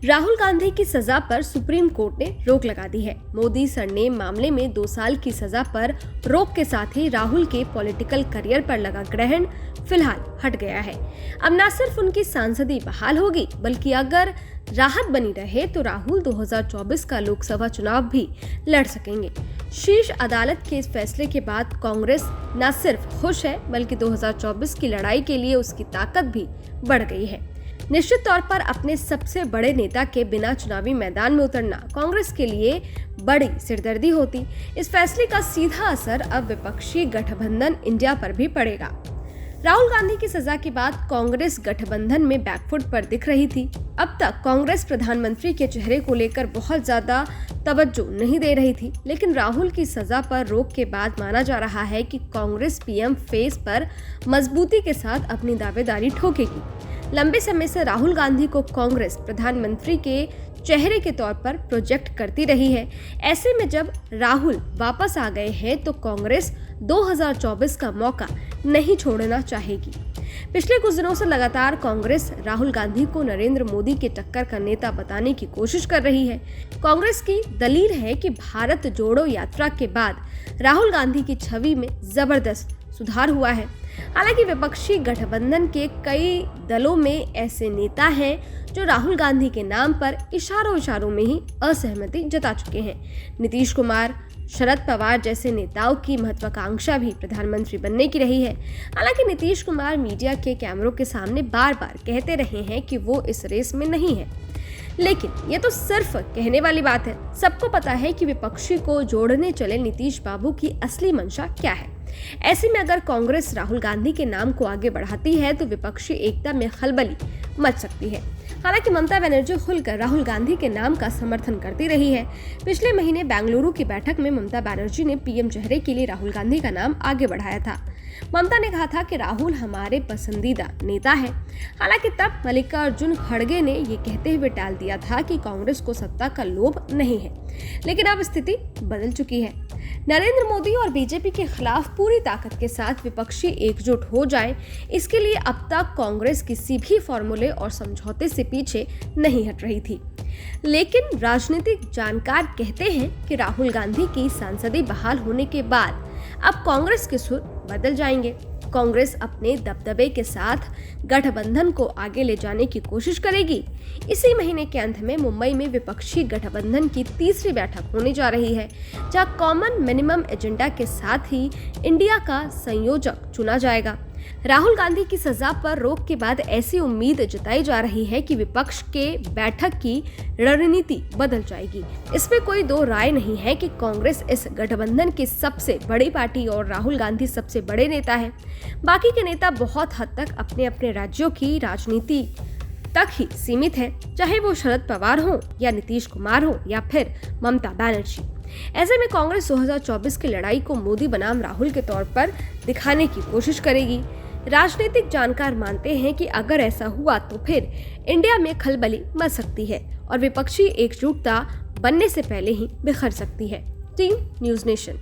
राहुल गांधी की सजा पर सुप्रीम कोर्ट ने रोक लगा दी है। मोदी सरनेम मामले में 2 साल की सजा पर रोक के साथ ही राहुल के पॉलिटिकल करियर पर लगा ग्रहण फिलहाल हट गया है। अब न सिर्फ उनकी सांसदी बहाल होगी, बल्कि अगर राहत बनी रहे तो राहुल 2024 का लोकसभा चुनाव भी लड़ सकेंगे। शीर्ष अदालत के इस फैसले के बाद कांग्रेस न सिर्फ खुश है, बल्कि 2024 की लड़ाई के लिए उसकी ताकत भी बढ़ गई है। निश्चित तौर पर अपने सबसे बड़े नेता के बिना चुनावी मैदान में उतरना कांग्रेस के लिए बड़ी सिरदर्दी होती। इस फैसले का सीधा असर अब विपक्षी गठबंधन इंडिया पर भी पड़ेगा। राहुल गांधी की सजा के बाद कांग्रेस गठबंधन में बैकफुट पर दिख रही थी। अब तक कांग्रेस प्रधानमंत्री के चेहरे को लेकर बहुत ज्यादा तवज्जो नहीं दे रही थी, लेकिन राहुल की सजा पर रोक के बाद माना जा रहा है कि कांग्रेस पीएम फेस पर मजबूती के साथ अपनी दावेदारी ठोकेगी। लंबे समय से राहुल गांधी को कांग्रेस प्रधानमंत्री के चेहरे के तौर पर प्रोजेक्ट करती रही है। ऐसे में जब राहुल वापस आ गए हैं तो कांग्रेस 2024 का मौका नहीं छोड़ना चाहेगी। पिछले कुछ दिनों से लगातार कांग्रेस राहुल गांधी को नरेंद्र मोदी के टक्कर का नेता बताने की कोशिश कर रही है। कांग्रेस की दलील है कि भारत जोड़ो यात्रा के बाद राहुल गांधी की छवि में जबरदस्त सुधार हुआ है। हालांकि विपक्षी गठबंधन के कई दलों में ऐसे नेता हैं जो राहुल गांधी के नाम पर इशारों में ही असहमति जता चुके हैं। नीतीश कुमार, शरद पवार जैसे नेताओं की महत्वाकांक्षा भी प्रधानमंत्री बनने की रही है। हालांकि नीतीश कुमार मीडिया के कैमरों के सामने बार-बार कहते रहे हैं कि वो इस रेस में नहीं है, लेकिन ये तो सिर्फ कहने वाली बात है। सबको पता है कि विपक्षी को जोड़ने चले नीतीश बाबू की असली मंशा क्या है। ऐसे में अगर कांग्रेस राहुल गांधी के नाम को आगे बढ़ाती है तो विपक्षी एकता में खलबली मच सकती है। हालांकि ममता बनर्जी खुलकर राहुल गांधी के नाम का समर्थन करती रही है। पिछले महीने बेंगलुरु की बैठक में ममता बनर्जी ने पीएम चेहरे के लिए राहुल गांधी का नाम आगे बढ़ाया था। ममता ने कहा था कि राहुल हमारे पसंदीदा नेता है। हालांकि तब मल्लिकार्जुन खड़गे ने ये कहते हुए टाल दिया था कि कांग्रेस को सत्ता का लोभ नहीं है, लेकिन अब स्थिति बदल चुकी है। नरेंद्र मोदी और बीजेपी के खिलाफ पूरी ताकत के साथ विपक्षी एकजुट हो जाए, इसके लिए अब तक कांग्रेस किसी भी फॉर्मूले और समझौते से पीछे नहीं हट रही थी। लेकिन राजनीतिक जानकार कहते हैं कि राहुल गांधी की सांसदी बहाल होने के बाद अब कांग्रेस के सुर बदल जाएंगे। कांग्रेस अपने दबदबे के साथ गठबंधन को आगे ले जाने की कोशिश करेगी। इसी महीने के अंत में मुंबई में विपक्षी गठबंधन की तीसरी बैठक होने जा रही है, जहां कॉमन मिनिमम एजेंडा के साथ ही इंडिया का संयोजक चुना जाएगा। राहुल गांधी की सजा पर रोक के बाद ऐसी उम्मीद जताई जा रही है कि विपक्ष के बैठक की रणनीति बदल जाएगी। इसमें कोई दो राय नहीं है कि कांग्रेस इस गठबंधन की सबसे बड़ी पार्टी और राहुल गांधी सबसे बड़े नेता है। बाकी के नेता बहुत हद तक अपने अपने राज्यों की राजनीति तक ही सीमित है, चाहे वो शरद पवार हो या नीतीश कुमार हो या फिर ममता बनर्जी। ऐसे में कांग्रेस 2024 की लड़ाई को मोदी बनाम राहुल के तौर पर दिखाने की कोशिश करेगी। राजनीतिक जानकार मानते हैं कि अगर ऐसा हुआ तो फिर इंडिया में खलबली मच सकती है और विपक्षी एकजुटता बनने से पहले ही बिखर सकती है। Team news nation.